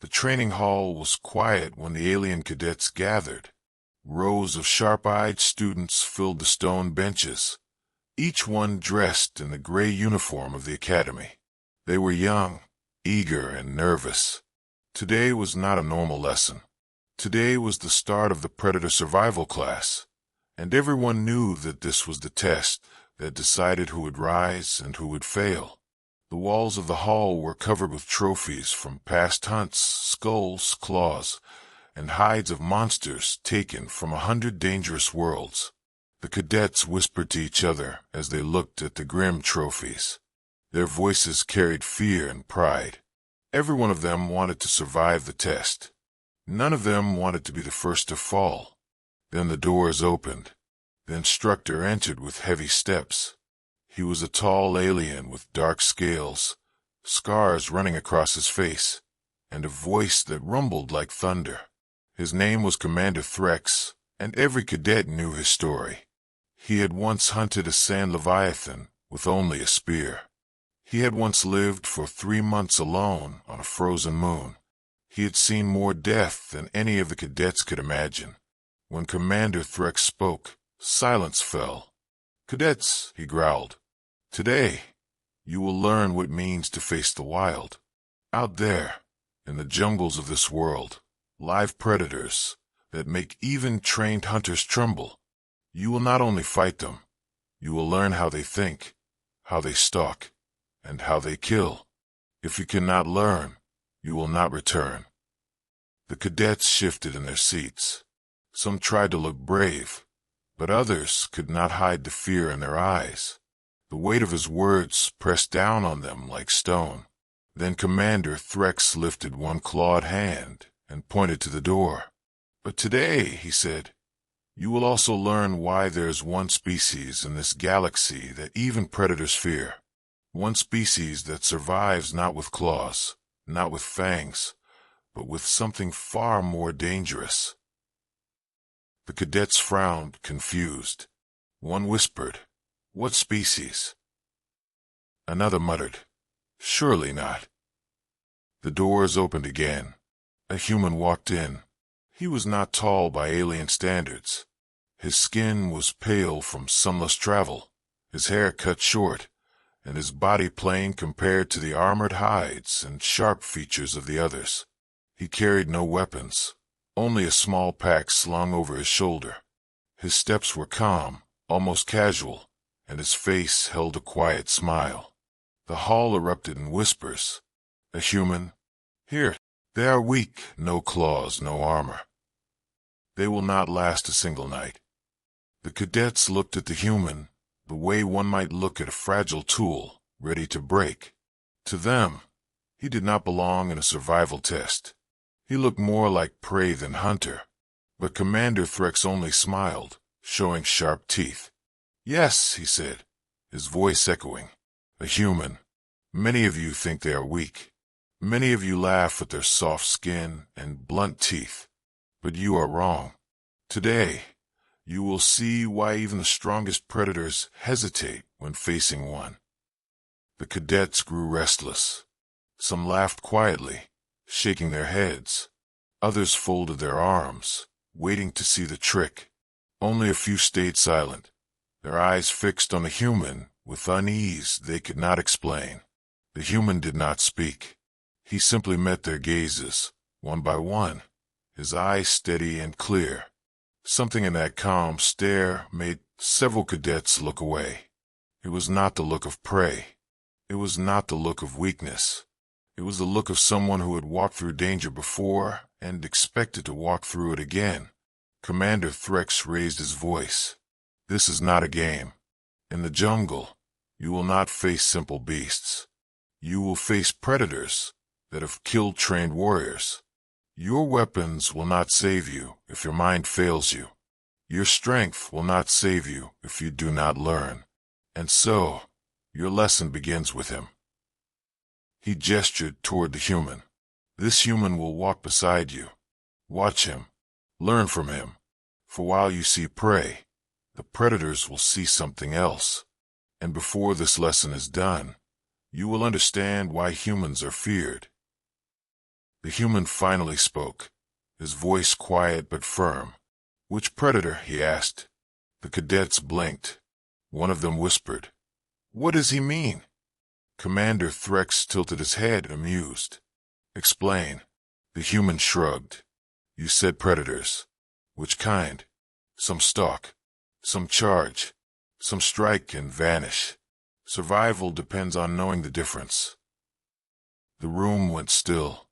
The training hall was quiet when the alien cadets gathered. Rows of sharp-eyed students filled the stone benches, each one dressed in the gray uniform of the academy. They were young, eager, and nervous. Today was not a normal lesson. Today was the start of the Predator survival class, and everyone knew that this was the test that decided who would rise and who would fail. The walls of the hall were covered with trophies from past hunts, skulls, claws, and hides of monsters taken from 100 dangerous worlds. The cadets whispered to each other as they looked at the grim trophies. Their voices carried fear and pride. Every one of them wanted to survive the test. None of them wanted to be the first to fall. Then the doors opened. The instructor entered with heavy steps. He was a tall alien with dark scales, scars running across his face, and a voice that rumbled like thunder. His name was Commander Threx, and every cadet knew his story. He had once hunted a sand leviathan with only a spear. He had once lived for 3 months alone on a frozen moon. He had seen more death than any of the cadets could imagine. When Commander Threx spoke, silence fell. "Cadets," he growled, "today, you will learn what it means to face the wild. Out there, in the jungles of this world, live predators that make even trained hunters tremble. You will not only fight them, you will learn how they think, how they stalk, and how they kill. If you cannot learn, you will not return." The cadets shifted in their seats. Some tried to look brave, but others could not hide the fear in their eyes. The weight of his words pressed down on them like stone. Then Commander Threx lifted one clawed hand and pointed to the door. "But today," he said, "you will also learn why there is one species in this galaxy that even predators fear. One species that survives not with claws, not with fangs, but with something far more dangerous." The cadets frowned, confused. One whispered, "What species?" Another muttered, "Surely not." The doors opened again. A human walked in. He was not tall by alien standards. His skin was pale from sunless travel, his hair cut short, and his body plain compared to the armored hides and sharp features of the others. He carried no weapons, only a small pack slung over his shoulder. His steps were calm, almost casual, and his face held a quiet smile. The hall erupted in whispers. A human, "Here, they are weak, no claws, no armor. They will not last a single night." The cadets looked at the human the way one might look at a fragile tool ready to break. To them, he did not belong in a survival test. He looked more like prey than hunter. But Commander Threx only smiled, showing sharp teeth. "Yes," he said, his voice echoing. "A human. Many of you think they are weak. Many of you laugh at their soft skin and blunt teeth. But you are wrong. Today, you will see why even the strongest predators hesitate when facing one." The cadets grew restless. Some laughed quietly, shaking their heads. Others folded their arms, waiting to see the trick. Only a few stayed silent, their eyes fixed on the human with unease they could not explain. The human did not speak. He simply met their gazes, one by one, his eyes steady and clear. Something in that calm stare made several cadets look away. It was not the look of prey. It was not the look of weakness. It was the look of someone who had walked through danger before and expected to walk through it again. Commander Threx raised his voice. "This is not a game. In the jungle, you will not face simple beasts. You will face predators that have killed trained warriors. Your weapons will not save you if your mind fails you. Your strength will not save you if you do not learn. And so, your lesson begins with him." He gestured toward the human. "This human will walk beside you. Watch him. Learn from him. For while you see prey, the predators will see something else. And before this lesson is done, you will understand why humans are feared." The human finally spoke, his voice quiet but firm. "Which predator?" he asked. The cadets blinked. One of them whispered, "What does he mean?" Commander Threx tilted his head, amused. "Explain." The human shrugged. "You said predators. Which kind? Some stalk, some charge, some strike and vanish. Survival depends on knowing the difference." The room went still.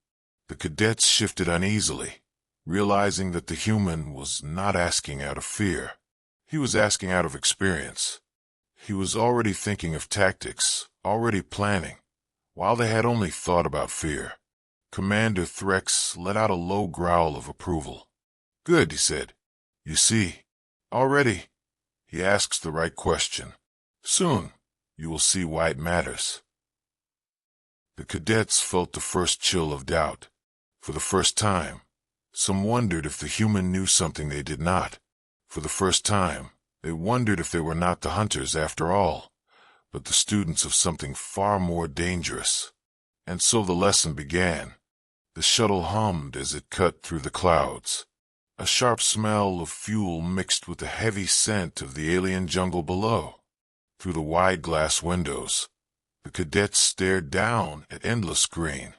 The cadets shifted uneasily, realizing that the human was not asking out of fear. He was asking out of experience. He was already thinking of tactics, already planning, while they had only thought about fear. Commander Threx let out a low growl of approval. "Good," he said. "You see, already, he asks the right question. Soon, you will see why it matters." The cadets felt the first chill of doubt. For the first time, some wondered if the human knew something they did not. For the first time, they wondered if they were not the hunters after all, but the students of something far more dangerous. And so the lesson began. The shuttle hummed as it cut through the clouds. A sharp smell of fuel mixed with the heavy scent of the alien jungle below. Through the wide glass windows, the cadets stared down at endless green.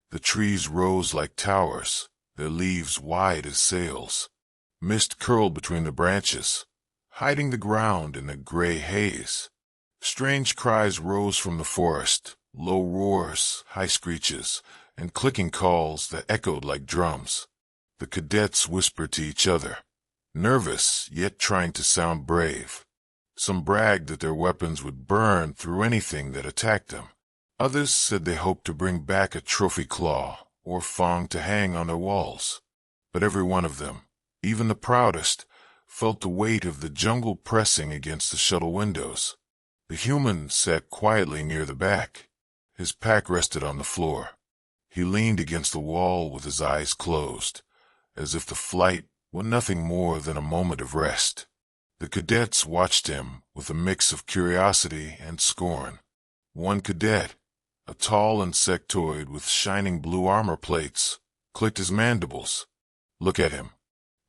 The trees rose like towers, their leaves wide as sails. Mist curled between the branches, hiding the ground in a gray haze. Strange cries rose from the forest, low roars, high screeches, and clicking calls that echoed like drums. The cadets whispered to each other, nervous yet trying to sound brave. Some bragged that their weapons would burn through anything that attacked them. Others said they hoped to bring back a trophy claw or fang to hang on their walls. But every one of them, even the proudest, felt the weight of the jungle pressing against the shuttle windows. The human sat quietly near the back. His pack rested on the floor. He leaned against the wall with his eyes closed, as if the flight were nothing more than a moment of rest. The cadets watched him with a mix of curiosity and scorn. One cadet, a tall insectoid with shining blue armor plates, clicked his mandibles. "Look at him.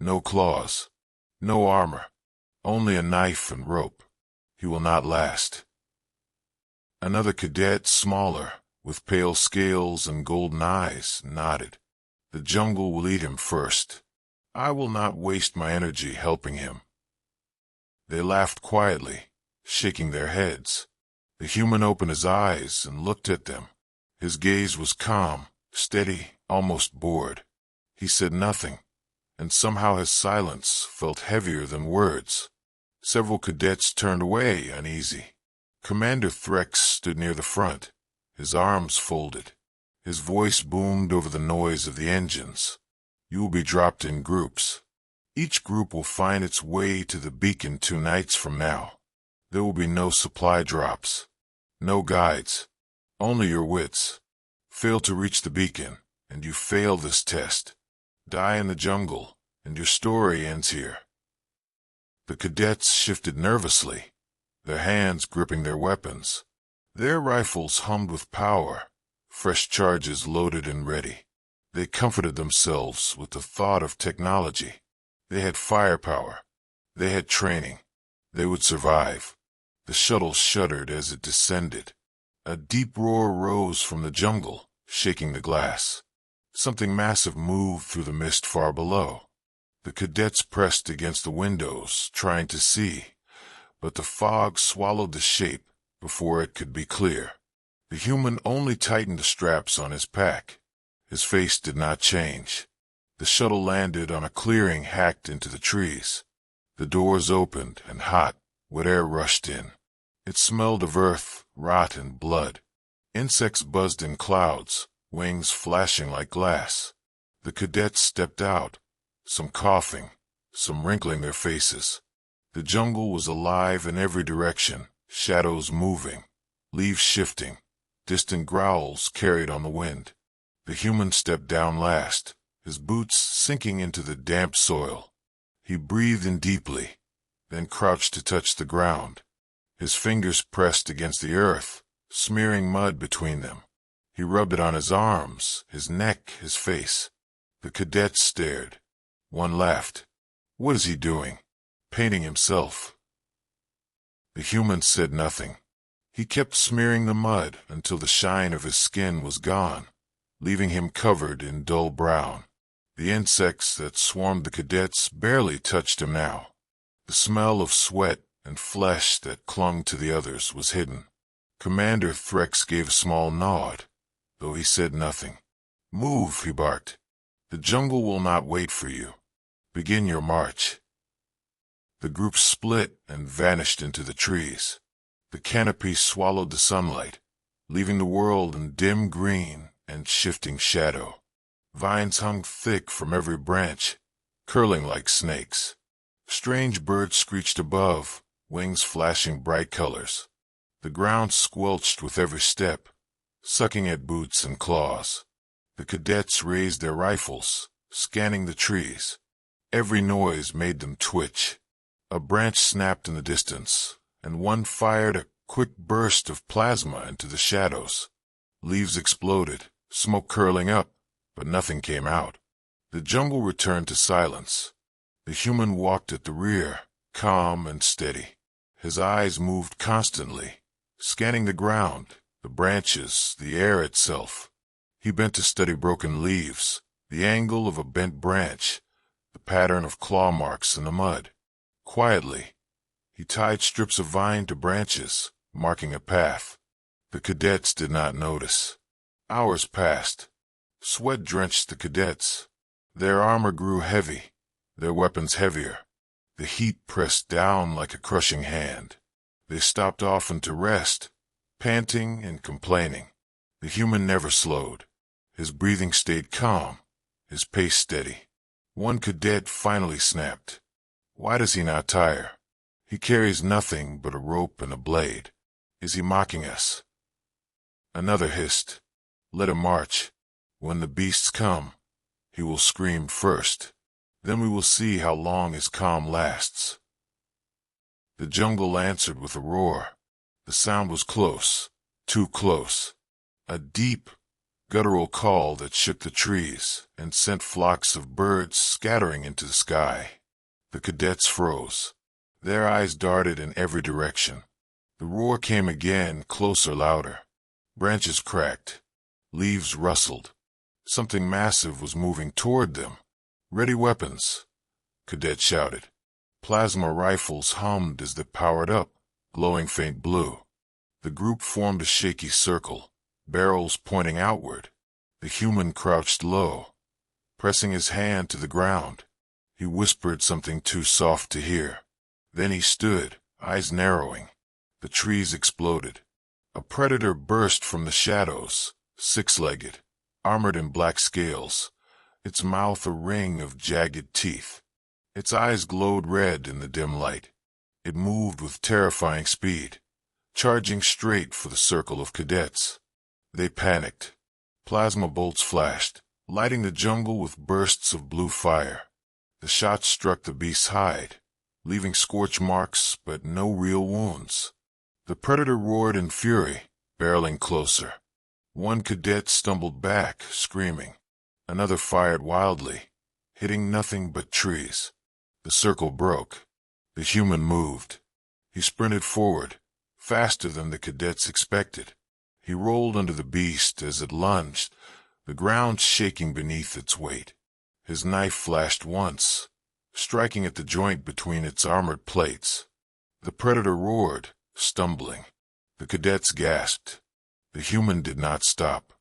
No claws, no armor, only a knife and rope. He will not last." Another cadet, smaller, with pale scales and golden eyes, nodded. "The jungle will eat him first. I will not waste my energy helping him." They laughed quietly, shaking their heads. The human opened his eyes and looked at them. His gaze was calm, steady, almost bored. He said nothing, and somehow his silence felt heavier than words. Several cadets turned away, uneasy. Commander Threx stood near the front, his arms folded. His voice boomed over the noise of the engines. "You will be dropped in groups. Each group will find its way to the beacon 2 nights from now. There will be no supply drops, no guides, only your wits. Fail to reach the beacon, and you fail this test. Die in the jungle, and your story ends here." The cadets shifted nervously, their hands gripping their weapons. Their rifles hummed with power, fresh charges loaded and ready. They comforted themselves with the thought of technology. They had firepower. They had training. They would survive. The shuttle shuddered as it descended. A deep roar rose from the jungle, shaking the glass. Something massive moved through the mist far below. The cadets pressed against the windows, trying to see, but the fog swallowed the shape before it could be clear. The human only tightened the straps on his pack. His face did not change. The shuttle landed on a clearing hacked into the trees. The doors opened, and hot, wet air rushed in. It smelled of earth, rot, and blood. Insects buzzed in clouds, wings flashing like glass. The cadets stepped out, some coughing, some wrinkling their faces. The jungle was alive in every direction, shadows moving, leaves shifting, distant growls carried on the wind. The human stepped down last, his boots sinking into the damp soil. He breathed in deeply, then crouched to touch the ground. His fingers pressed against the earth, smearing mud between them. He rubbed it on his arms, his neck, his face. The cadets stared. One laughed. What is he doing? Painting himself. The human said nothing. He kept smearing the mud until the shine of his skin was gone, leaving him covered in dull brown. The insects that swarmed the cadets barely touched him now. The smell of sweat and flesh that clung to the others was hidden. Commander Threx gave a small nod, though he said nothing. Move, he barked. The jungle will not wait for you. Begin your march. The group split and vanished into the trees. The canopy swallowed the sunlight, leaving the world in dim green and shifting shadow. Vines hung thick from every branch, curling like snakes. Strange birds screeched above, wings flashing bright colors. The ground squelched with every step, sucking at boots and claws. The cadets raised their rifles, scanning the trees. Every noise made them twitch. A branch snapped in the distance, and one fired a quick burst of plasma into the shadows. Leaves exploded, smoke curling up, but nothing came out. The jungle returned to silence. The human walked at the rear, calm and steady. His eyes moved constantly, scanning the ground, the branches, the air itself. He bent to study broken leaves, the angle of a bent branch, the pattern of claw marks in the mud. Quietly, he tied strips of vine to branches, marking a path. The cadets did not notice. Hours passed. Sweat drenched the cadets. Their armor grew heavy, their weapons heavier. The heat pressed down like a crushing hand. They stopped often to rest, panting and complaining. The human never slowed. His breathing stayed calm, his pace steady. One cadet finally snapped. Why does he not tire? He carries nothing but a rope and a blade. Is he mocking us? Another hissed. Let him march. When the beasts come, he will scream first. Then we will see how long his calm lasts. The jungle answered with a roar. The sound was close, too close. A deep, guttural call that shook the trees and sent flocks of birds scattering into the sky. The cadets froze. Their eyes darted in every direction. The roar came again, closer, louder. Branches cracked. Leaves rustled. Something massive was moving toward them. Ready weapons, cadets shouted. Plasma rifles hummed as they powered up, glowing faint blue. The group formed a shaky circle, barrels pointing outward. The human crouched low, pressing his hand to the ground. He whispered something too soft to hear. Then he stood, eyes narrowing. The trees exploded. A predator burst from the shadows, six-legged, armored in black scales, its mouth a ring of jagged teeth. Its eyes glowed red in the dim light. It moved with terrifying speed, charging straight for the circle of cadets. They panicked. Plasma bolts flashed, lighting the jungle with bursts of blue fire. The shots struck the beast's hide, leaving scorch marks but no real wounds. The predator roared in fury, barreling closer. One cadet stumbled back, screaming. Another fired wildly, hitting nothing but trees. The circle broke. The human moved. He sprinted forward, faster than the cadets expected. He rolled under the beast as it lunged, the ground shaking beneath its weight. His knife flashed once, striking at the joint between its armored plates. The predator roared, stumbling. The cadets gasped. The human did not stop.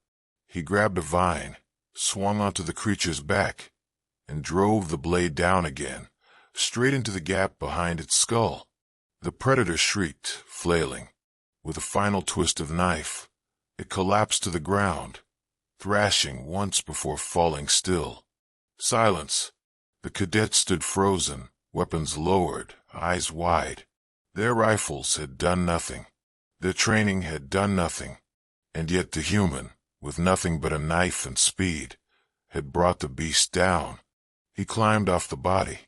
He grabbed a vine, swung onto the creature's back, and drove the blade down again, straight into the gap behind its skull. The predator shrieked, flailing. With a final twist of knife, it collapsed to the ground, thrashing once before falling still. Silence. The cadets stood frozen, weapons lowered, eyes wide. Their rifles had done nothing. Their training had done nothing. And yet the human, with nothing but a knife and speed, had brought the beast down. He climbed off the body,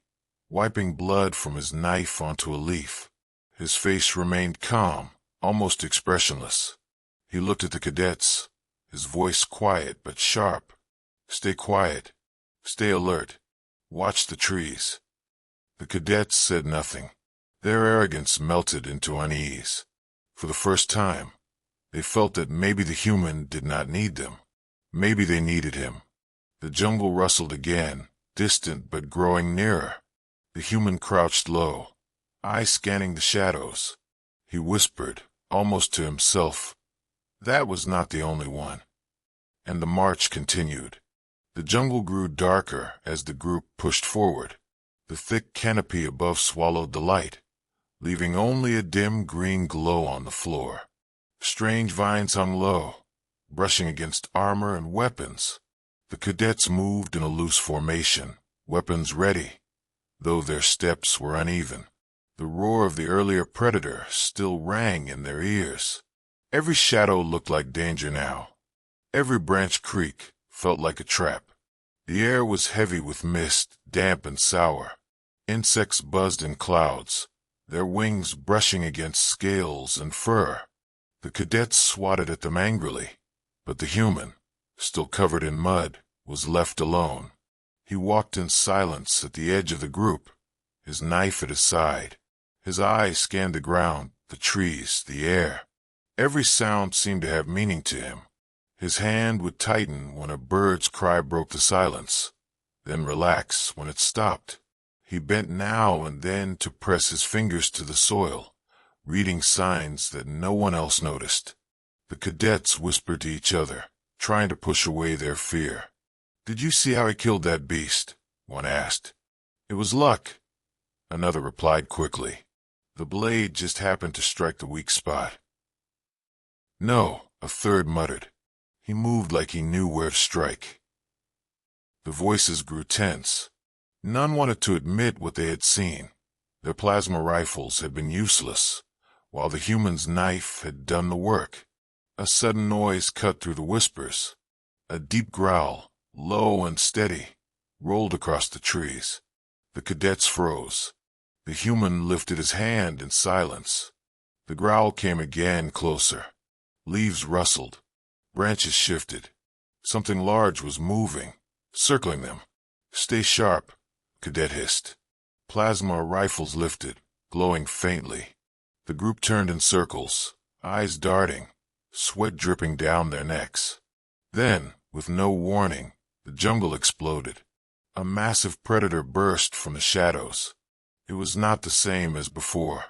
wiping blood from his knife onto a leaf. His face remained calm, almost expressionless. He looked at the cadets, his voice quiet but sharp. "Stay quiet. Stay alert. Watch the trees." The cadets said nothing. Their arrogance melted into unease. For the first time, they felt that maybe the human did not need them. Maybe they needed him. The jungle rustled again, distant but growing nearer. The human crouched low, eyes scanning the shadows. He whispered, almost to himself, "That was not the only one." And the march continued. The jungle grew darker as the group pushed forward. The thick canopy above swallowed the light, leaving only a dim green glow on the floor. Strange vines hung low, brushing against armor and weapons. The cadets moved in a loose formation, weapons ready, though their steps were uneven. The roar of the earlier predator still rang in their ears. Every shadow looked like danger now. Every branch creak felt like a trap. The air was heavy with mist, damp and sour. Insects buzzed in clouds, their wings brushing against scales and fur. The cadets swatted at them angrily, but the human, still covered in mud, was left alone. He walked in silence at the edge of the group, his knife at his side. His eyes scanned the ground, the trees, the air. Every sound seemed to have meaning to him. His hand would tighten when a bird's cry broke the silence, then relax when it stopped. He bent now and then to press his fingers to the soil, reading signs that no one else noticed. The cadets whispered to each other, trying to push away their fear. "Did you see how he killed that beast?" one asked. "It was luck," another replied quickly. "The blade just happened to strike the weak spot." "No," a third muttered. "He moved like he knew where to strike." The voices grew tense. None wanted to admit what they had seen. Their plasma rifles had been useless, while the human's knife had done the work. A sudden noise cut through the whispers. A deep growl, low and steady, rolled across the trees. The cadets froze. The human lifted his hand in silence. The growl came again, closer. Leaves rustled. Branches shifted. Something large was moving, circling them. "Stay sharp," Cadet hissed. Plasma rifles lifted, glowing faintly. The group turned in circles, eyes darting, sweat dripping down their necks. Then, with no warning, the jungle exploded. A massive predator burst from the shadows. It was not the same as before.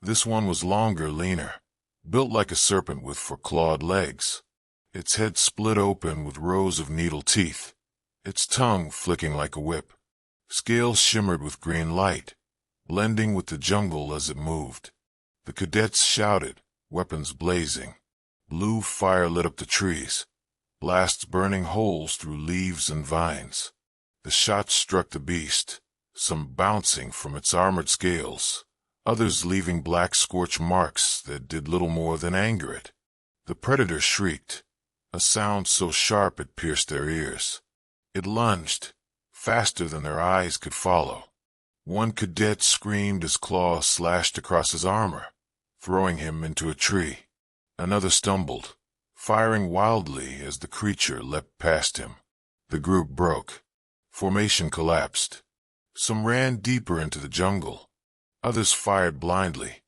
This one was longer, leaner, built like a serpent with four-clawed legs. Its head split open with rows of needle teeth, its tongue flicking like a whip. Scales shimmered with green light, blending with the jungle as it moved. The cadets shouted, weapons blazing. Blue fire lit up the trees, blasts burning holes through leaves and vines. The shots struck the beast, some bouncing from its armored scales, others leaving black scorch marks that did little more than anger it. The predator shrieked, a sound so sharp it pierced their ears. It lunged, faster than their eyes could follow. One cadet screamed as claws slashed across his armor, throwing him into a tree. Another stumbled, firing wildly as the creature leapt past him. The group broke. Formation collapsed. Some ran deeper into the jungle. Others fired blindly.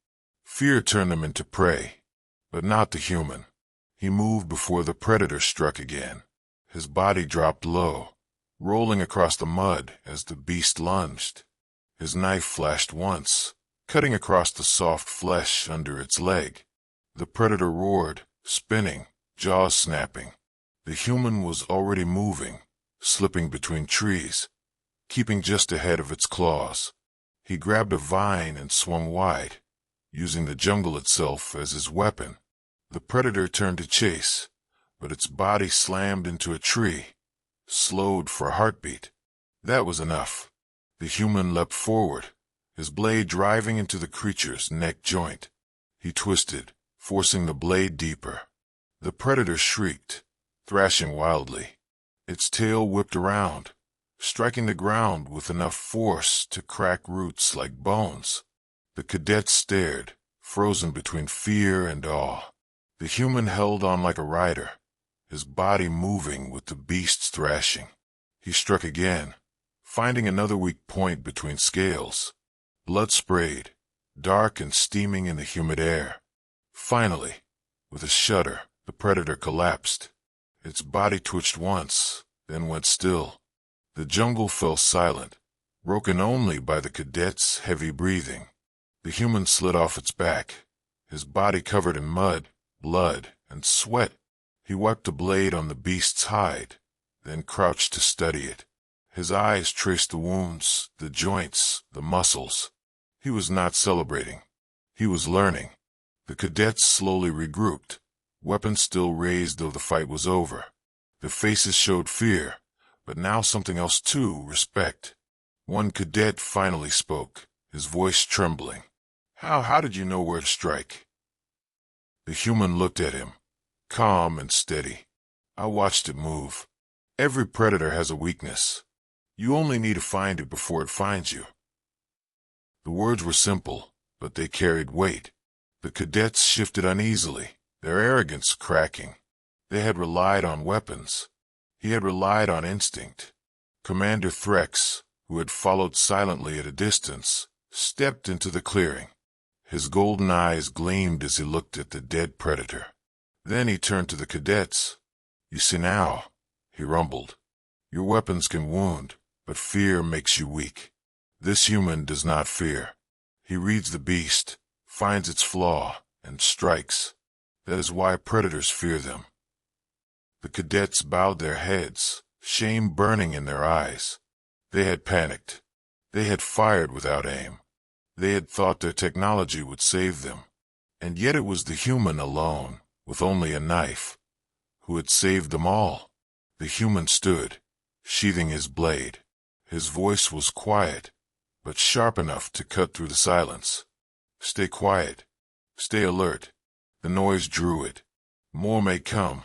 Fear turned them into prey, but not the human. He moved before the predator struck again. His body dropped low, rolling across the mud as the beast lunged. His knife flashed once, cutting across the soft flesh under its leg. The predator roared, spinning, jaws snapping. The human was already moving, slipping between trees, keeping just ahead of its claws. He grabbed a vine and swung wide, using the jungle itself as his weapon. The predator turned to chase, but its body slammed into a tree, slowed for a heartbeat. That was enough. The human leapt forward, his blade driving into the creature's neck joint. He twisted, forcing the blade deeper. The predator shrieked, thrashing wildly. Its tail whipped around, striking the ground with enough force to crack roots like bones. The cadets stared, frozen between fear and awe. The human held on like a rider, his body moving with the beast's thrashing. He struck again, finding another weak point between scales. Blood sprayed, dark and steaming in the humid air. Finally, with a shudder, the predator collapsed. Its body twitched once, then went still. The jungle fell silent, broken only by the cadet's heavy breathing. The human slid off its back, his body covered in mud, blood, and sweat. He wiped the blade on the beast's hide, then crouched to study it. His eyes traced the wounds, the joints, the muscles. He was not celebrating. He was learning. The cadets slowly regrouped, weapons still raised though the fight was over. Their faces showed fear, but now something else too, respect. One cadet finally spoke, his voice trembling. How did you know where to strike? The human looked at him, calm and steady. I watched it move. Every predator has a weakness. You only need to find it before it finds you. The words were simple, but they carried weight. The cadets shifted uneasily, their arrogance cracking. They had relied on weapons. He had relied on instinct. Commander Threx, who had followed silently at a distance, stepped into the clearing. His golden eyes gleamed as he looked at the dead predator. Then he turned to the cadets. You see now, he rumbled. Your weapons can wound, but fear makes you weak. This human does not fear. He reads the beast, finds its flaw, and strikes. That is why predators fear them. The cadets bowed their heads, shame burning in their eyes. They had panicked. They had fired without aim. They had thought their technology would save them. And yet it was the human alone, with only a knife, who had saved them all. The human stood, sheathing his blade. His voice was quiet, but sharp enough to cut through the silence. Stay quiet. Stay alert. The noise drew it. More may come.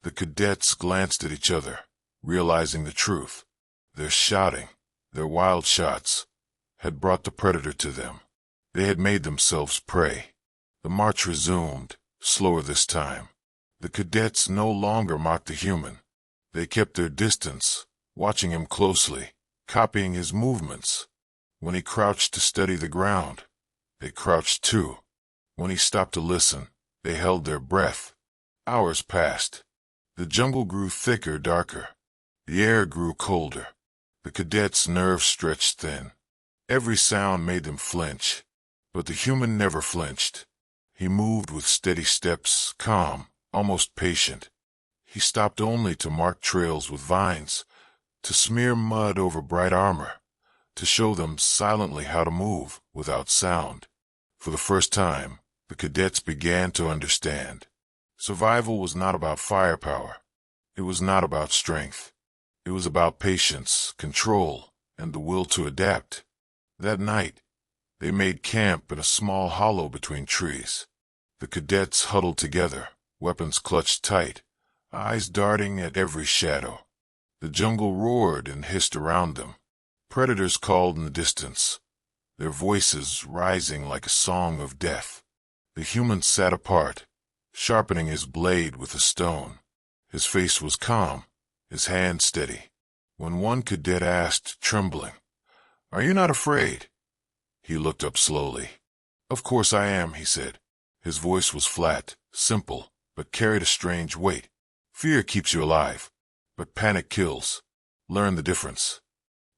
The cadets glanced at each other, realizing the truth. Their shouting, their wild shots, had brought the predator to them. They had made themselves prey. The march resumed, slower this time. The cadets no longer mocked the human. They kept their distance, watching him closely, copying his movements. When he crouched to study the ground, they crouched too. When he stopped to listen, they held their breath. Hours passed. The jungle grew thicker, darker. The air grew colder. The cadets' nerves stretched thin. Every sound made them flinch, but the human never flinched. He moved with steady steps, calm, almost patient. He stopped only to mark trails with vines, to smear mud over bright armor, to show them silently how to move without sound. For the first time, the cadets began to understand. Survival was not about firepower. It was not about strength. It was about patience, control, and the will to adapt. That night, they made camp in a small hollow between trees. The cadets huddled together, weapons clutched tight, eyes darting at every shadow. The jungle roared and hissed around them. Predators called in the distance, their voices rising like a song of death. The human sat apart, sharpening his blade with a stone. His face was calm, his hand steady. When one cadet asked, trembling, "Are you not afraid?" He looked up slowly. "Of course I am," he said. His voice was flat, simple, but carried a strange weight. "Fear keeps you alive, but panic kills. Learn the difference."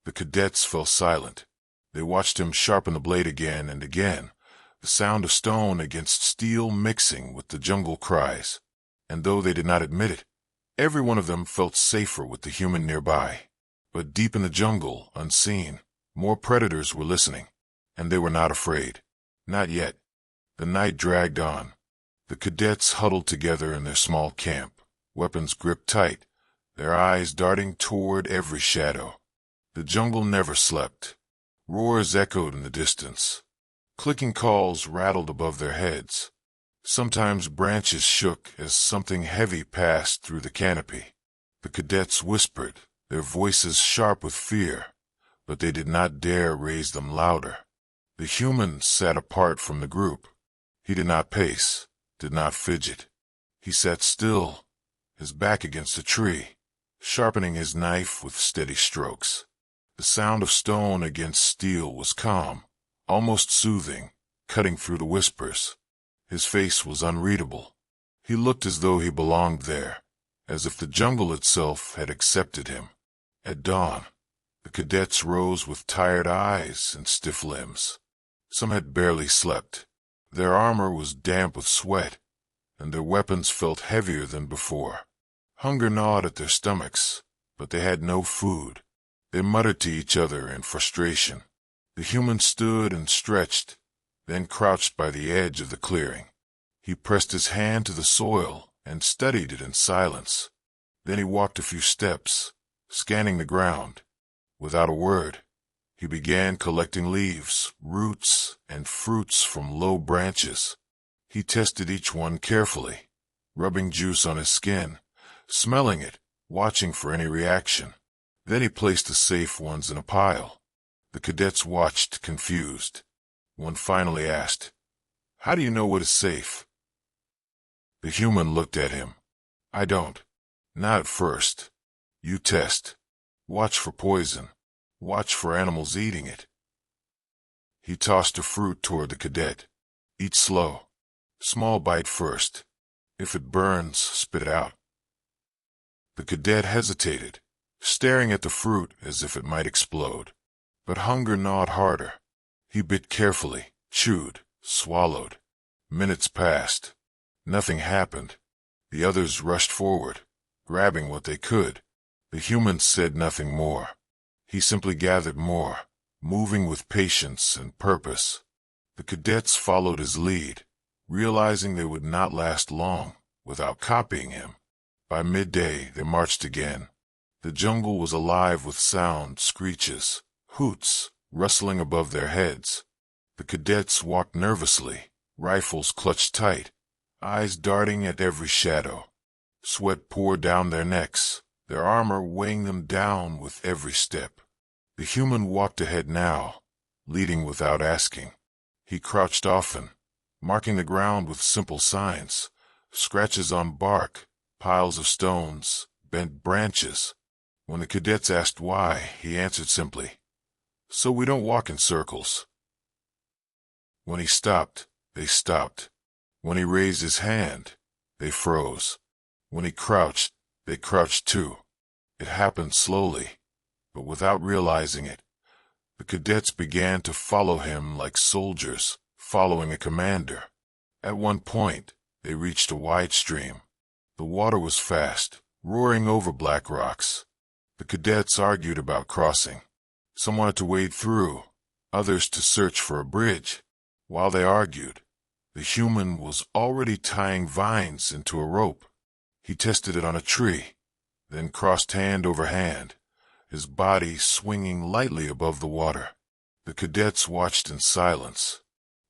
The cadets fell silent. They watched him sharpen the blade again and again, the sound of stone against steel mixing with the jungle cries. And though they did not admit it, every one of them felt safer with the human nearby. But deep in the jungle, unseen, more predators were listening, and they were not afraid. Not yet. The night dragged on. The cadets huddled together in their small camp, weapons gripped tight, their eyes darting toward every shadow. The jungle never slept. Roars echoed in the distance. Clicking calls rattled above their heads. Sometimes branches shook as something heavy passed through the canopy. The cadets whispered, their voices sharp with fear, but they did not dare raise them louder. The human sat apart from the group. He did not pace, did not fidget. He sat still, his back against a tree, sharpening his knife with steady strokes. The sound of stone against steel was calm, almost soothing, cutting through the whispers. His face was unreadable. He looked as though he belonged there, as if the jungle itself had accepted him. At dawn, the cadets rose with tired eyes and stiff limbs. Some had barely slept. Their armor was damp with sweat, and their weapons felt heavier than before. Hunger gnawed at their stomachs, but they had no food. They muttered to each other in frustration. The human stood and stretched, then crouched by the edge of the clearing. He pressed his hand to the soil and studied it in silence. Then he walked a few steps, scanning the ground. Without a word, he began collecting leaves, roots, and fruits from low branches. He tested each one carefully, rubbing juice on his skin, smelling it, watching for any reaction. Then he placed the safe ones in a pile. The cadets watched, confused. One finally asked, "How do you know what is safe?" The human looked at him. "I don't. Not at first. You test. Watch for poison. Watch for animals eating it." He tossed a fruit toward the cadet. "Eat slow. Small bite first. If it burns, spit it out." The cadet hesitated, staring at the fruit as if it might explode. But hunger gnawed harder. He bit carefully, chewed, swallowed. Minutes passed. Nothing happened. The others rushed forward, grabbing what they could. The human said nothing more. He simply gathered more, moving with patience and purpose. The cadets followed his lead, realizing they would not last long without copying him. By midday, they marched again. The jungle was alive with sound, screeches, hoots, rustling above their heads. The cadets walked nervously, rifles clutched tight, eyes darting at every shadow. Sweat poured down their necks, their armor weighing them down with every step. The human walked ahead now, leading without asking. He crouched often, marking the ground with simple signs, scratches on bark, piles of stones, bent branches. When the cadets asked why, he answered simply, "So we don't walk in circles." When he stopped, they stopped. When he raised his hand, they froze. When he crouched, they crouched too. It happened slowly, but without realizing it. The cadets began to follow him like soldiers following a commander. At one point, they reached a wide stream. The water was fast, roaring over black rocks. The cadets argued about crossing. Some wanted to wade through, others to search for a bridge. While they argued, the human was already tying vines into a rope. He tested it on a tree, then crossed hand over hand, his body swinging lightly above the water. The cadets watched in silence.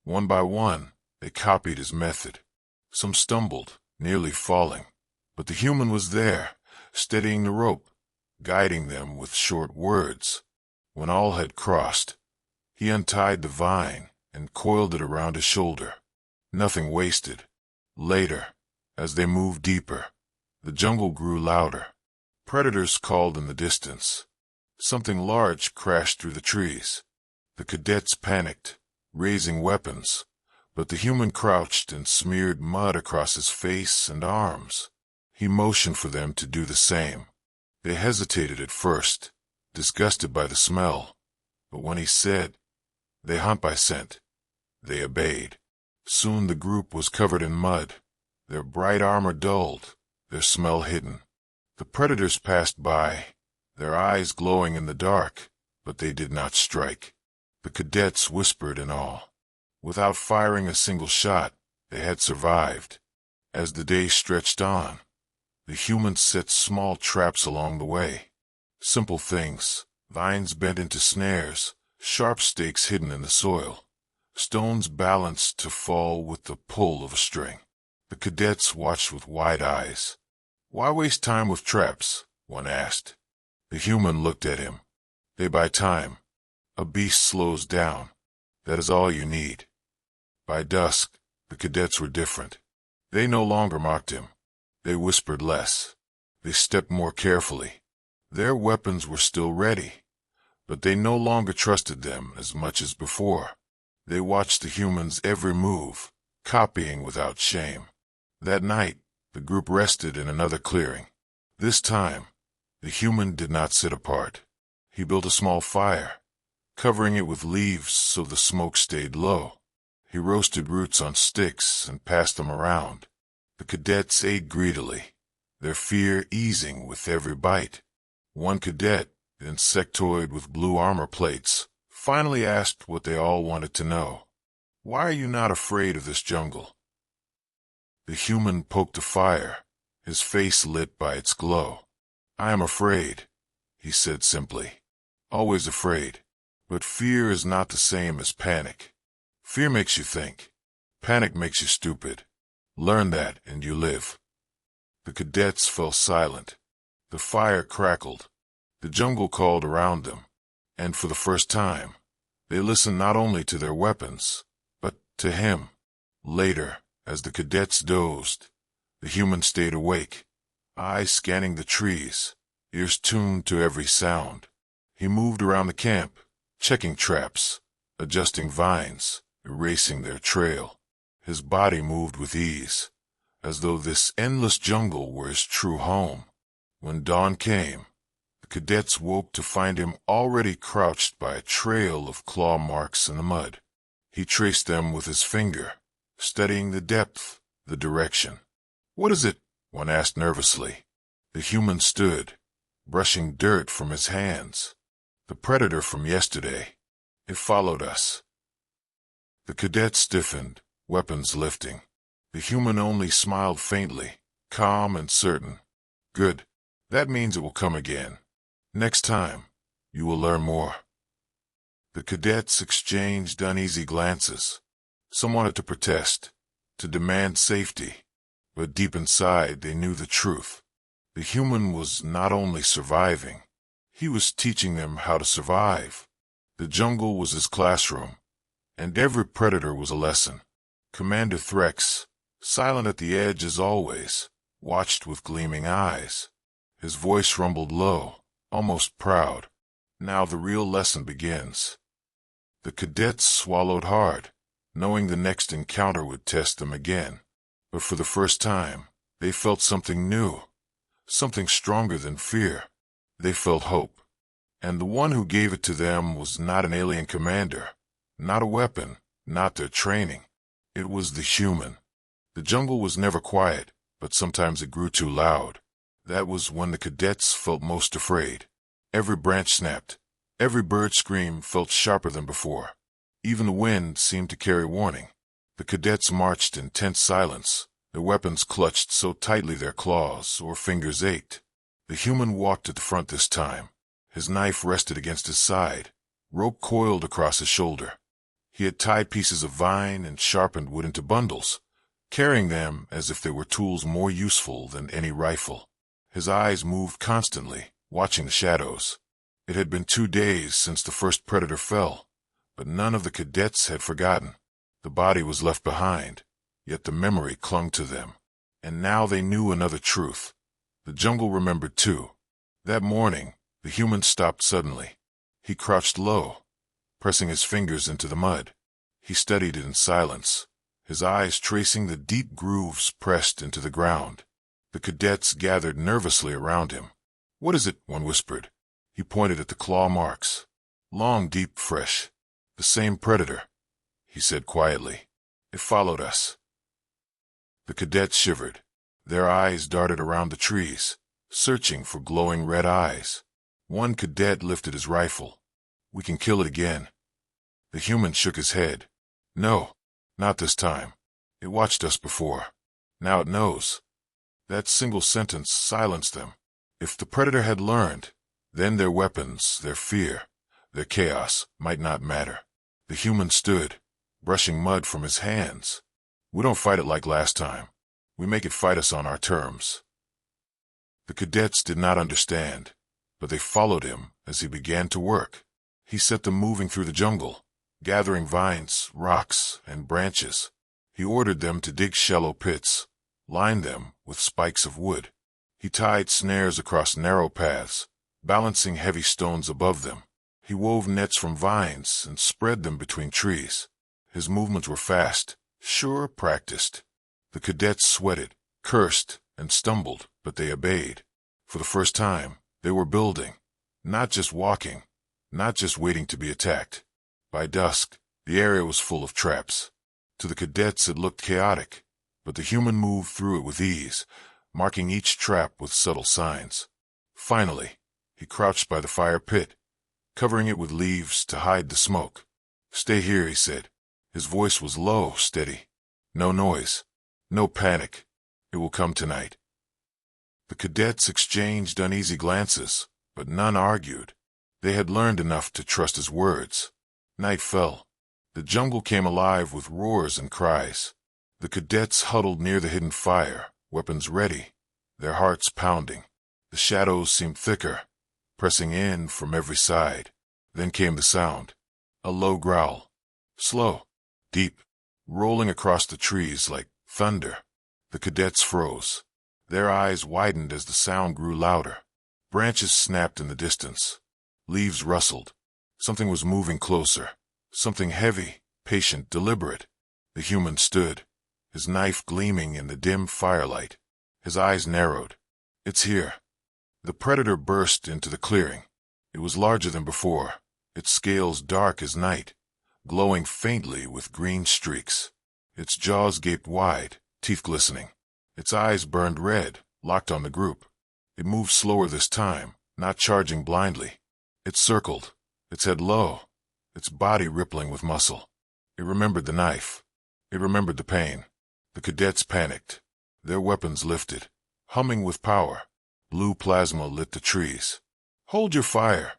One by one, they copied his method. Some stumbled, nearly falling, but the human was there, steadying the rope, guiding them with short words. When all had crossed, he untied the vine and coiled it around his shoulder. Nothing wasted. Later, as they moved deeper, the jungle grew louder. Predators called in the distance. Something large crashed through the trees. The cadets panicked, raising weapons, but the human crouched and smeared mud across his face and arms. He motioned for them to do the same. They hesitated at first, disgusted by the smell, but when he said, "They hunt by scent," they obeyed. Soon the group was covered in mud, their bright armor dulled, their smell hidden. The predators passed by, their eyes glowing in the dark, but they did not strike. The cadets whispered in awe. Without firing a single shot, they had survived. As the day stretched on, the humans set small traps along the way. Simple things, vines bent into snares, sharp stakes hidden in the soil, stones balanced to fall with the pull of a string. The cadets watched with wide eyes. "Why waste time with traps?" one asked. The human looked at him. "They buy time. A beast slows down. That is all you need." By dusk, the cadets were different. They no longer mocked him. They whispered less. They stepped more carefully. Their weapons were still ready, but they no longer trusted them as much as before. They watched the humans' every move, copying without shame. That night, the group rested in another clearing. This time, the human did not sit apart. He built a small fire, covering it with leaves so the smoke stayed low. He roasted roots on sticks and passed them around. The cadets ate greedily, their fear easing with every bite. One cadet, the insectoid with blue armor plates, finally asked what they all wanted to know. "Why are you not afraid of this jungle?" The human poked the fire, his face lit by its glow. "I am afraid," he said simply. "Always afraid. But fear is not the same as panic. Fear makes you think. Panic makes you stupid. Learn that and you live." The cadets fell silent. The fire crackled. The jungle called around them. And for the first time, they listened not only to their weapons, but to him. Later, as the cadets dozed, the human stayed awake, eyes scanning the trees, ears tuned to every sound. He moved around the camp, checking traps, adjusting vines, erasing their trail. His body moved with ease, as though this endless jungle were his true home. When dawn came, the cadets woke to find him already crouched by a trail of claw marks in the mud. He traced them with his finger, studying the depth, the direction. "What is it?" one asked nervously. The human stood, brushing dirt from his hands. "The predator from yesterday. It followed us." The cadet stiffened, weapons lifting. The human only smiled faintly, calm and certain. "Good. That means it will come again. Next time, you will learn more." The cadets exchanged uneasy glances. Some wanted to protest, to demand safety, but deep inside they knew the truth. The human was not only surviving, he was teaching them how to survive. The jungle was his classroom, and every predator was a lesson. Commander Threx, silent at the edge as always, watched with gleaming eyes. His voice rumbled low, almost proud. "Now the real lesson begins." The cadets swallowed hard, knowing the next encounter would test them again. But for the first time, they felt something new, something stronger than fear. They felt hope. And the one who gave it to them was not an alien commander, not a weapon, not their training. It was the human. The jungle was never quiet, but sometimes it grew too loud. That was when the cadets felt most afraid. Every branch snapped. Every bird scream felt sharper than before. Even the wind seemed to carry warning. The cadets marched in tense silence, their weapons clutched so tightly their claws or fingers ached. The human walked at the front this time. His knife rested against his side, rope coiled across his shoulder. He had tied pieces of vine and sharpened wood into bundles, carrying them as if they were tools more useful than any rifle. His eyes moved constantly, watching the shadows. It had been 2 days since the first predator fell, but none of the cadets had forgotten. The body was left behind, yet the memory clung to them. And now they knew another truth. The jungle remembered too. That morning, the human stopped suddenly. He crouched low, pressing his fingers into the mud. He studied it in silence, his eyes tracing the deep grooves pressed into the ground. The cadets gathered nervously around him. "What is it?" one whispered. He pointed at the claw marks. "Long, deep, fresh. The same predator," he said quietly. "It followed us." The cadets shivered. Their eyes darted around the trees, searching for glowing red eyes. One cadet lifted his rifle. "We can kill it again." The human shook his head. "No, not this time. It watched us before. Now it knows." That single sentence silenced them. If the predator had learned, then their weapons, their fear, their chaos might not matter. The human stood, brushing mud from his hands. "We don't fight it like last time. We make it fight us on our terms." The cadets did not understand, but they followed him as he began to work. He set them moving through the jungle, gathering vines, rocks, and branches. He ordered them to dig shallow pits, line them with spikes of wood. He tied snares across narrow paths, balancing heavy stones above them. He wove nets from vines and spread them between trees. His movements were fast, sure, practiced. The cadets sweated, cursed, and stumbled, but they obeyed. For the first time, they were building, not just walking, not just waiting to be attacked. By dusk, the area was full of traps. To the cadets it looked chaotic, but the human moved through it with ease, marking each trap with subtle signs. Finally, he crouched by the fire pit, covering it with leaves to hide the smoke. "Stay here," he said. His voice was low, steady. "No noise. No panic. It will come tonight." The cadets exchanged uneasy glances, but none argued. They had learned enough to trust his words. Night fell. The jungle came alive with roars and cries. The cadets huddled near the hidden fire, weapons ready, their hearts pounding. The shadows seemed thicker, pressing in from every side. Then came the sound. A low growl. Slow, deep, rolling across the trees like thunder. The cadets froze. Their eyes widened as the sound grew louder. Branches snapped in the distance. Leaves rustled. Something was moving closer. Something heavy, patient, deliberate. The human stood, his knife gleaming in the dim firelight. His eyes narrowed. "It's here." The predator burst into the clearing. It was larger than before, its scales dark as night, glowing faintly with green streaks. Its jaws gaped wide, teeth glistening. Its eyes burned red, locked on the group. It moved slower this time, not charging blindly. It circled, its head low, its body rippling with muscle. It remembered the knife. It remembered the pain. The cadets panicked. Their weapons lifted, humming with power. Blue plasma lit the trees. "Hold your fire,"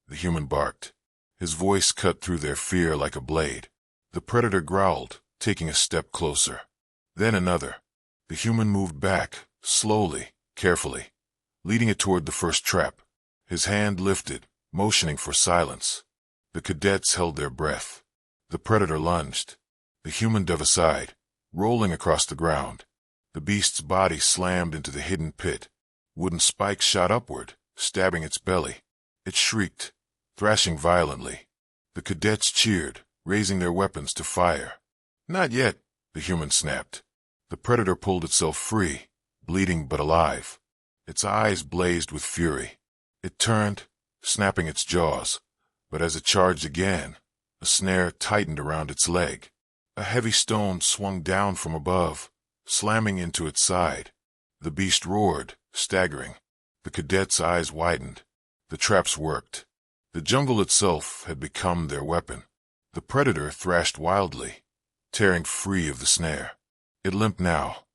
the human barked. His voice cut through their fear like a blade. The predator growled, taking a step closer. Then another. The human moved back, slowly, carefully, leading it toward the first trap. His hand lifted, motioning for silence. The cadets held their breath. The predator lunged. The human dove aside, rolling across the ground. The beast's body slammed into the hidden pit. Wooden spikes shot upward, stabbing its belly. It shrieked, thrashing violently. The cadets cheered, raising their weapons to fire. "Not yet," the human snapped. The predator pulled itself free, bleeding but alive. Its eyes blazed with fury. It turned, snapping its jaws, but as it charged again, a snare tightened around its leg. A heavy stone swung down from above, slamming into its side. The beast roared, staggering. The cadets' eyes widened. The traps worked. The jungle itself had become their weapon. The predator thrashed wildly, tearing free of the snare. It limped now,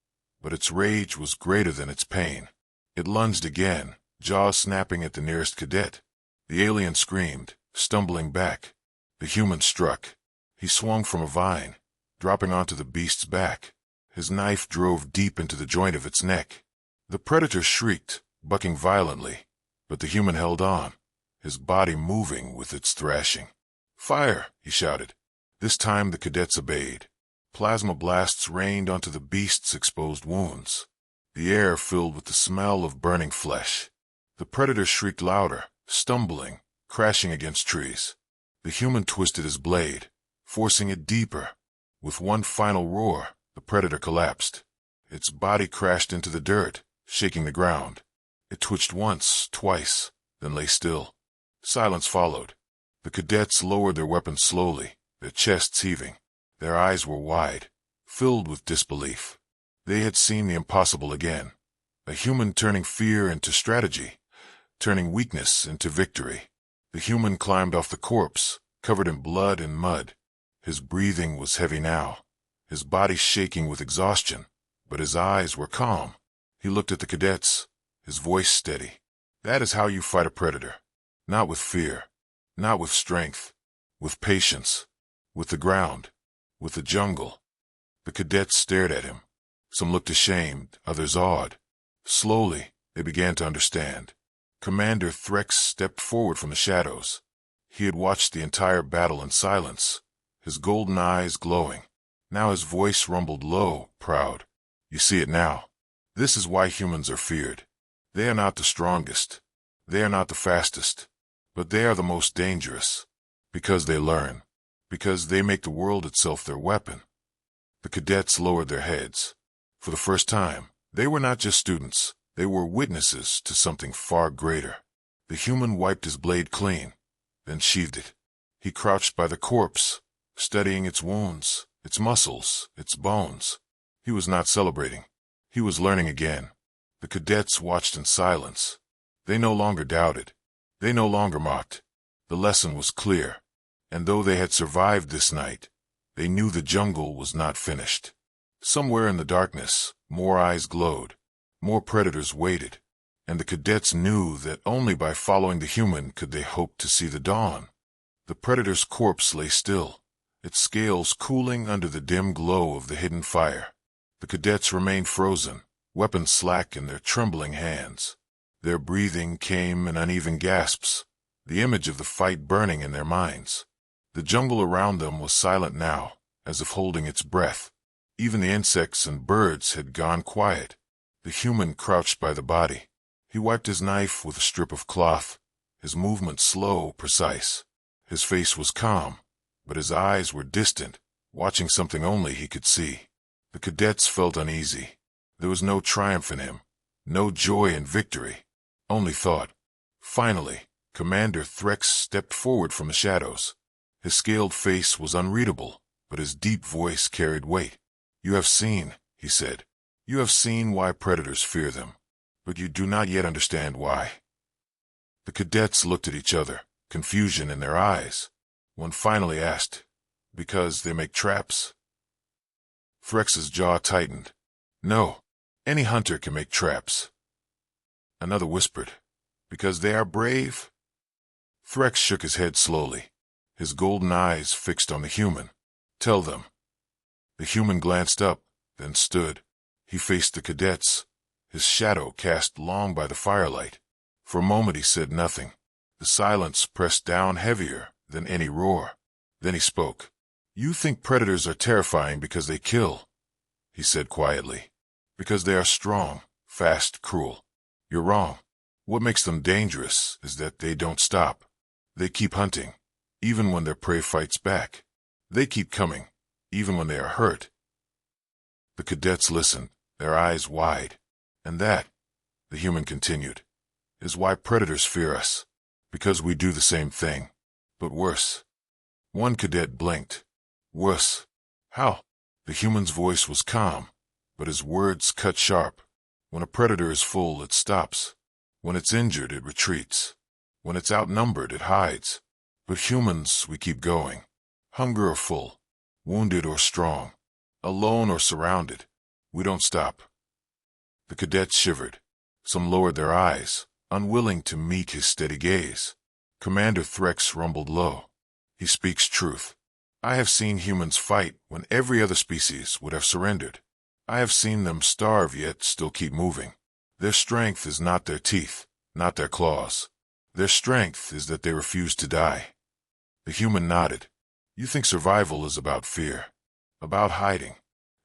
but its rage was greater than its pain. It lunged again, jaws snapping at the nearest cadet. The alien screamed, stumbling back. The human struck. He swung from a vine, dropping onto the beast's back. His knife drove deep into the joint of its neck. The predator shrieked, bucking violently, but the human held on, his body moving with its thrashing. "Fire!" he shouted. This time the cadets obeyed. Plasma blasts rained onto the beast's exposed wounds. The air filled with the smell of burning flesh. The predator shrieked louder, stumbling, crashing against trees. The human twisted his blade, forcing it deeper. With one final roar, the predator collapsed. Its body crashed into the dirt, shaking the ground. It twitched once, twice, then lay still. Silence followed. The cadets lowered their weapons slowly, their chests heaving. Their eyes were wide, filled with disbelief. They had seen the impossible again. A human turning fear into strategy, turning weakness into victory. The human climbed off the corpse, covered in blood and mud. His breathing was heavy now, his body shaking with exhaustion, but his eyes were calm. He looked at the cadets, his voice steady. "That is how you fight a predator. Not with fear, not with strength, with patience, with the ground, with the jungle." The cadets stared at him. Some looked ashamed, others awed. Slowly, they began to understand. Commander Threx stepped forward from the shadows. He had watched the entire battle in silence, his golden eyes glowing. Now his voice rumbled low, proud. "You see it now. This is why humans are feared. They are not the strongest. They are not the fastest. But they are the most dangerous. Because they learn. Because they make the world itself their weapon. The cadets lowered their heads. For the first time, they were not just students. They were witnesses to something far greater. The human wiped his blade clean, then sheathed it. He crouched by the corpse, studying its wounds, its muscles, its bones. He was not celebrating. He was learning again. The cadets watched in silence. They no longer doubted. They no longer mocked. The lesson was clear. And though they had survived this night, they knew the jungle was not finished. Somewhere in the darkness, more eyes glowed. More predators waited. And the cadets knew that only by following the human could they hope to see the dawn. The predator's corpse lay still, its scales cooling under the dim glow of the hidden fire. The cadets remained frozen, weapons slack in their trembling hands. Their breathing came in uneven gasps, the image of the fight burning in their minds. The jungle around them was silent now, as if holding its breath. Even the insects and birds had gone quiet. The human crouched by the body. He wiped his knife with a strip of cloth, his movement slow, precise. His face was calm, but his eyes were distant, watching something only he could see. The cadets felt uneasy. There was no triumph in him, no joy in victory, only thought. Finally, Commander Threx stepped forward from the shadows. His scaled face was unreadable, but his deep voice carried weight. "You have seen," he said. "You have seen why predators fear them, but you do not yet understand why." The cadets looked at each other, confusion in their eyes. One finally asked, "Because they make traps?" Threx's jaw tightened. "No, any hunter can make traps." Another whispered, "Because they are brave?" Threx shook his head slowly, his golden eyes fixed on the human. "Tell them." The human glanced up, then stood. He faced the cadets, his shadow cast long by the firelight. For a moment he said nothing. The silence pressed down heavier than any roar. Then he spoke. "You think predators are terrifying because they kill," he said quietly. "Because they are strong, fast, cruel. You're wrong. What makes them dangerous is that they don't stop. They keep hunting, even when their prey fights back. They keep coming, even when they are hurt." The cadets listened, their eyes wide. "And that," the human continued, "is why predators fear us. Because we do the same thing, but worse." One cadet blinked. "Worse? How?" The human's voice was calm, but his words cut sharp. "When a predator is full, it stops. When it's injured, it retreats. When it's outnumbered, it hides. But humans, we keep going. Hunger or full, wounded or strong, alone or surrounded. We don't stop." The cadets shivered. Some lowered their eyes, unwilling to meet his steady gaze. Commander Threx rumbled low. "He speaks truth. I have seen humans fight when every other species would have surrendered. I have seen them starve yet still keep moving. Their strength is not their teeth, not their claws. Their strength is that they refuse to die." The human nodded. "You think survival is about fear, about hiding.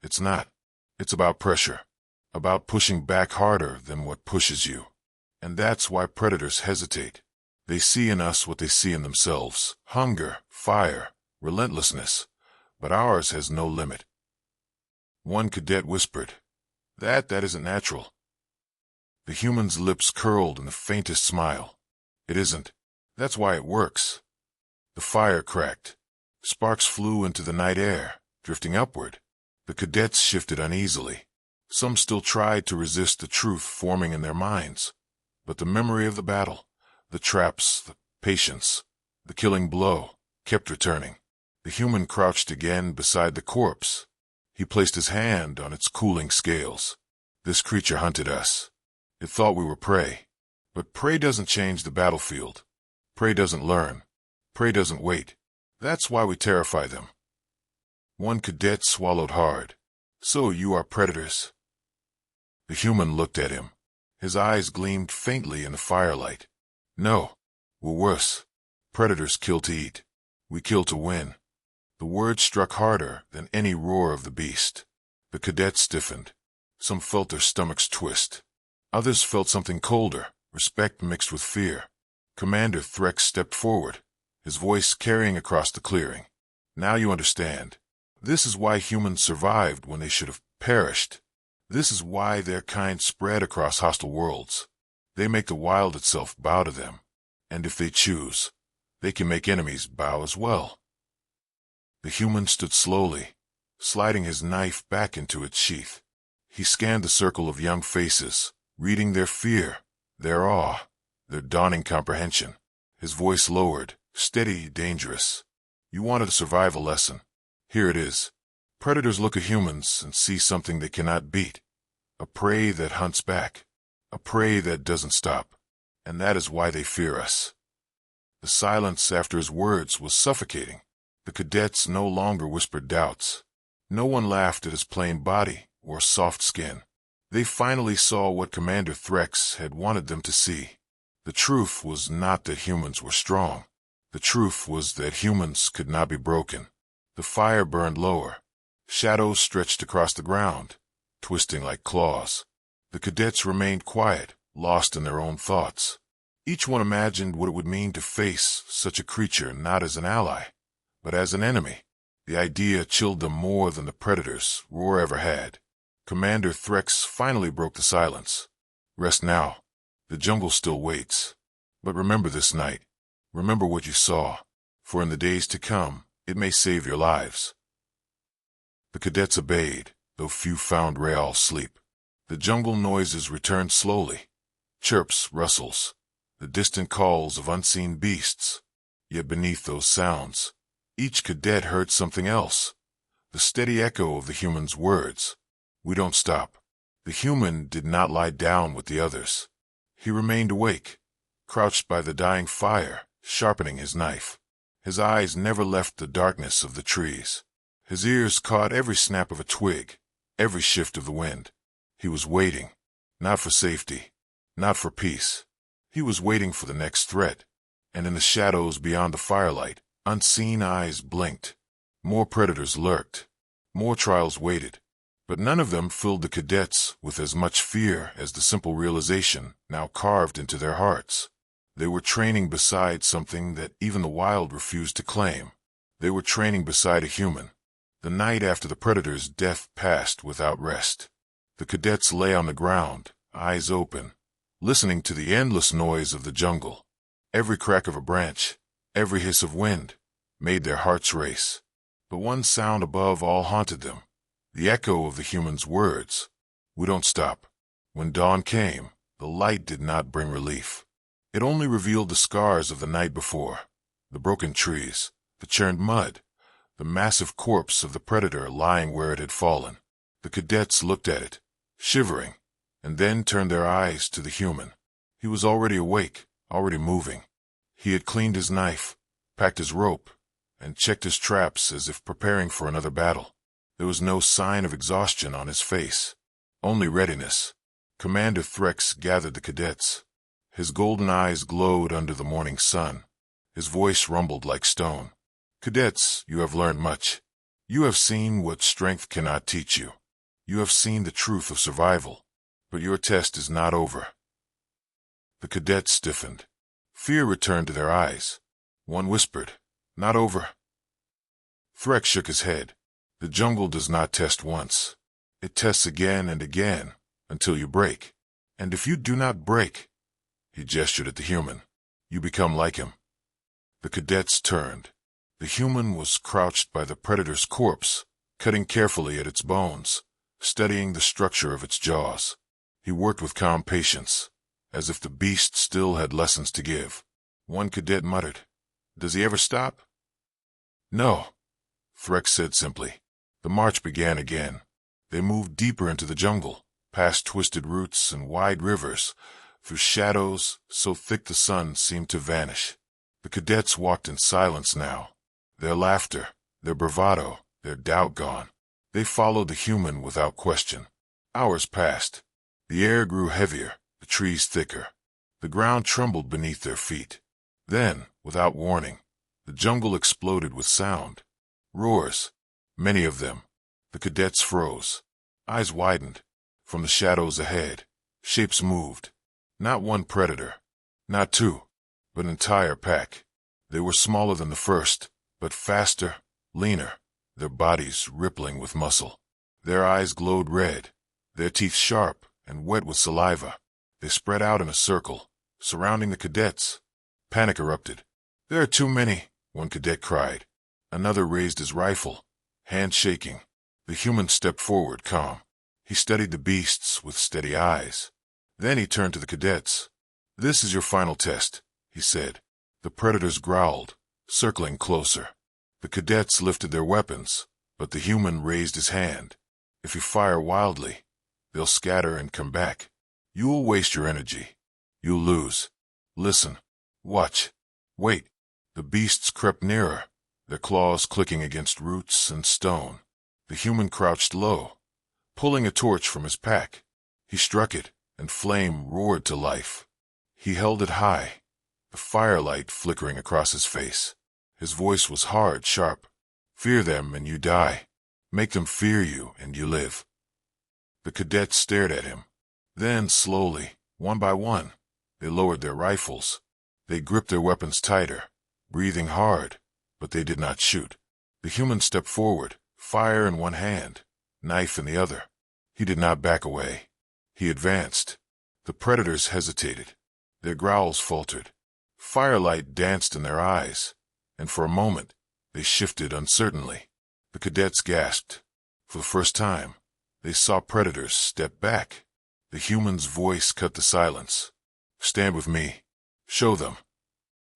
It's not. It's about pressure, about pushing back harder than what pushes you. And that's why predators hesitate. They see in us what they see in themselves. Hunger, fire, relentlessness. But ours has no limit." One cadet whispered, That isn't natural." The human's lips curled in the faintest smile. "It isn't. That's why it works." The fire cracked. Sparks flew into the night air, drifting upward. The cadets shifted uneasily. Some still tried to resist the truth forming in their minds. But the memory of the battle, the traps, the patience, the killing blow, kept returning. The human crouched again beside the corpse. He placed his hand on its cooling scales. "This creature hunted us. It thought we were prey. But prey doesn't change the battlefield. Prey doesn't learn. Prey doesn't wait. That's why we terrify them." One cadet swallowed hard. "So you are predators?" The human looked at him. His eyes gleamed faintly in the firelight. "No, we're worse. Predators kill to eat. We kill to win." The word struck harder than any roar of the beast. The cadets stiffened. Some felt their stomachs twist. Others felt something colder, respect mixed with fear. Commander Threx stepped forward, his voice carrying across the clearing. Now you understand. This is why humans survived when they should have perished. This is why their kind spread across hostile worlds. They make the wild itself bow to them. And if they choose, they can make enemies bow as well. The human stood slowly, sliding his knife back into its sheath. He scanned the circle of young faces, reading their fear, their awe, their dawning comprehension. His voice lowered, steady, dangerous. You wanted to survive a lesson. Here it is. Predators look at humans and see something they cannot beat. A prey that hunts back. A prey that doesn't stop. And that is why they fear us. The silence after his words was suffocating. The cadets no longer whispered doubts. No one laughed at his plain body or soft skin. They finally saw what Commander Threx had wanted them to see. The truth was not that humans were strong. The truth was that humans could not be broken. The fire burned lower. Shadows stretched across the ground, twisting like claws. The cadets remained quiet, lost in their own thoughts. Each one imagined what it would mean to face such a creature not as an ally, but as an enemy. The idea chilled them more than the predators roar ever had. Commander Threx finally broke the silence. Rest now. The jungle still waits. But remember this night. Remember what you saw, for in the days to come, it may save your lives. The cadets obeyed, though few found real sleep. The jungle noises returned slowly. Chirps, rustles, the distant calls of unseen beasts. Yet beneath those sounds, each cadet heard something else. The steady echo of the human's words. We don't stop. The human did not lie down with the others. He remained awake, crouched by the dying fire, sharpening his knife. His eyes never left the darkness of the trees. His ears caught every snap of a twig, every shift of the wind. He was waiting, not for safety, not for peace. He was waiting for the next threat. And in the shadows beyond the firelight, unseen eyes blinked. More predators lurked. More trials waited. But none of them filled the cadets with as much fear as the simple realization now carved into their hearts. They were training beside something that even the wild refused to claim. They were training beside a human. The night after the predator's death passed without rest. The cadets lay on the ground, eyes open, listening to the endless noise of the jungle. Every crack of a branch, every hiss of wind, made their hearts race. But one sound above all haunted them. The echo of the human's words. We don't stop. When dawn came, the light did not bring relief. It only revealed the scars of the night before. The broken trees, the churned mud, the massive corpse of the predator lying where it had fallen. The cadets looked at it, shivering, and then turned their eyes to the human. He was already awake, already moving. He had cleaned his knife, packed his rope, and checked his traps as if preparing for another battle. There was no sign of exhaustion on his face, only readiness. Commander Threx gathered the cadets. His golden eyes glowed under the morning sun. His voice rumbled like stone. Cadets, you have learned much. You have seen what strength cannot teach you. You have seen the truth of survival. But your test is not over. The cadets stiffened. Fear returned to their eyes. One whispered, not over. Threx shook his head. The jungle does not test once. It tests again and again, until you break. And if you do not break, he gestured at the human, you become like him. The cadets turned. The human was crouched by the predator's corpse, cutting carefully at its bones, studying the structure of its jaws. He worked with calm patience, as if the beast still had lessons to give. One cadet muttered, does he ever stop? No, Threx said simply. The march began again. They moved deeper into the jungle, past twisted roots and wide rivers, through shadows so thick the sun seemed to vanish. The cadets walked in silence now, their laughter, their bravado, their doubt gone. They followed the human without question. Hours passed. The air grew heavier, the trees thicker. The ground trembled beneath their feet. Then, without warning, the jungle exploded with sound. Roars. Many of them. The cadets froze. Eyes widened. From the shadows ahead, Shapes moved. Not one predator. Not two. But an entire pack. They were smaller than the first, but faster, leaner, their bodies rippling with muscle. Their eyes glowed red, their teeth sharp and wet with saliva. They spread out in a circle, surrounding the cadets. Panic erupted. "There are too many," one cadet cried. Another raised his rifle, hand shaking. The human stepped forward, calm. He studied the beasts with steady eyes. Then he turned to the cadets. "This is your final test," he said. The predators growled, circling closer. The cadets lifted their weapons, but the human raised his hand. "If you fire wildly, they'll scatter and come back. You will waste your energy. You'll lose. Listen. Watch. Wait." The beasts crept nearer, their claws clicking against roots and stone. The human crouched low, pulling a torch from his pack. He struck it, and flame roared to life. He held it high, the firelight flickering across his face. His voice was hard, sharp. "Fear them and you die. Make them fear you and you live." The cadets stared at him. Then, slowly, one by one, they lowered their rifles. They gripped their weapons tighter, breathing hard, but they did not shoot. The human stepped forward, fire in one hand, knife in the other. He did not back away. He advanced. The predators hesitated. Their growls faltered. Firelight danced in their eyes, and for a moment, they shifted uncertainly. The cadets gasped. For the first time, they saw predators step back. The human's voice cut the silence. "Stand with me. Show them."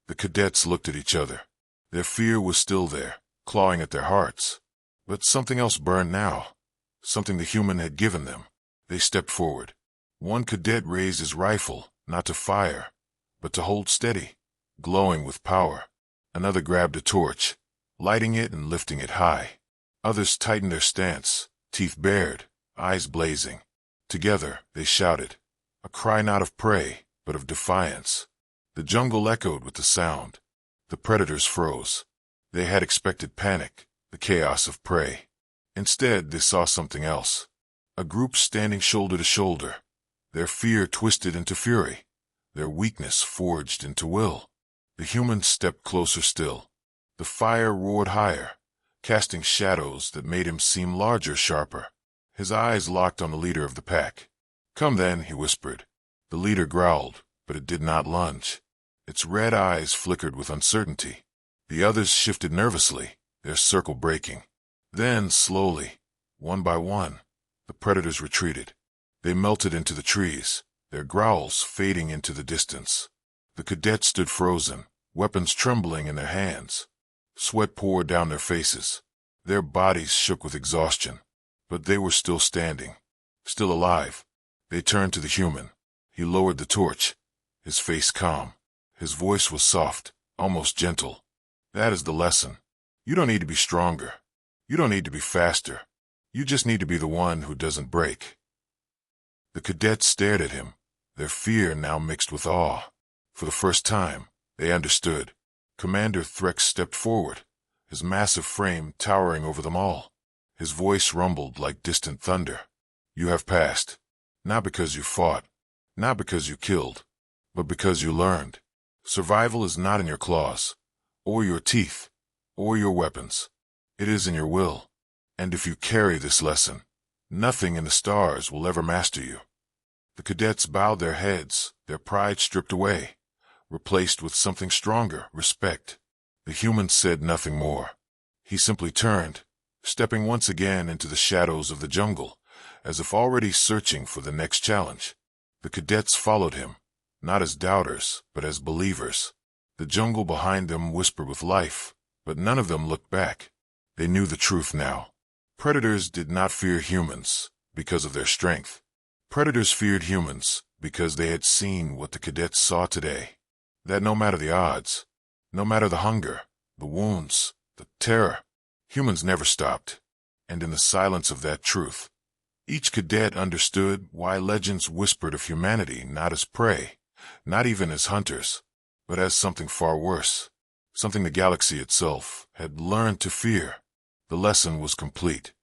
The cadets looked at each other. Their fear was still there, clawing at their hearts. But something else burned now. Something the human had given them. They stepped forward. One cadet raised his rifle, not to fire, but to hold steady, glowing with power. Another grabbed a torch, lighting it and lifting it high. Others tightened their stance, teeth bared, eyes blazing. Together, they shouted, a cry not of prey, but of defiance. The jungle echoed with the sound. The predators froze. They had expected panic, the chaos of prey. Instead, they saw something else. A group standing shoulder to shoulder, their fear twisted into fury, their weakness forged into will. The humans stepped closer still. The fire roared higher, casting shadows that made him seem larger, sharper. His eyes locked on the leader of the pack. "Come then," he whispered. The leader growled, but it did not lunge. Its red eyes flickered with uncertainty. The others shifted nervously, their circle breaking. Then, slowly, one by one, the predators retreated. They melted into the trees, their growls fading into the distance. The cadets stood frozen, weapons trembling in their hands. Sweat poured down their faces. Their bodies shook with exhaustion. But they were still standing, still alive. They turned to the human. He lowered the torch, his face calm. His voice was soft, almost gentle. "That is the lesson. You don't need to be stronger. You don't need to be faster. You just need to be the one who doesn't break." The cadets stared at him, their fear now mixed with awe. For the first time, they understood. Commander Threx stepped forward, his massive frame towering over them all. His voice rumbled like distant thunder. "You have passed. Not because you fought, not because you killed, but because you learned. Survival is not in your claws, or your teeth, or your weapons. It is in your will. And if you carry this lesson, nothing in the stars will ever master you." The cadets bowed their heads, their pride stripped away, replaced with something stronger, respect. The human said nothing more. He simply turned, stepping once again into the shadows of the jungle, as if already searching for the next challenge. The cadets followed him, not as doubters, but as believers. The jungle behind them whispered with life, but none of them looked back. They knew the truth now. Predators did not fear humans because of their strength. Predators feared humans because they had seen what the cadets saw today. That no matter the odds, no matter the hunger, the wounds, the terror, humans never stopped. And in the silence of that truth, each cadet understood why legends whispered of humanity not as prey, not even as hunters, but as something far worse, something the galaxy itself had learned to fear. The lesson was complete.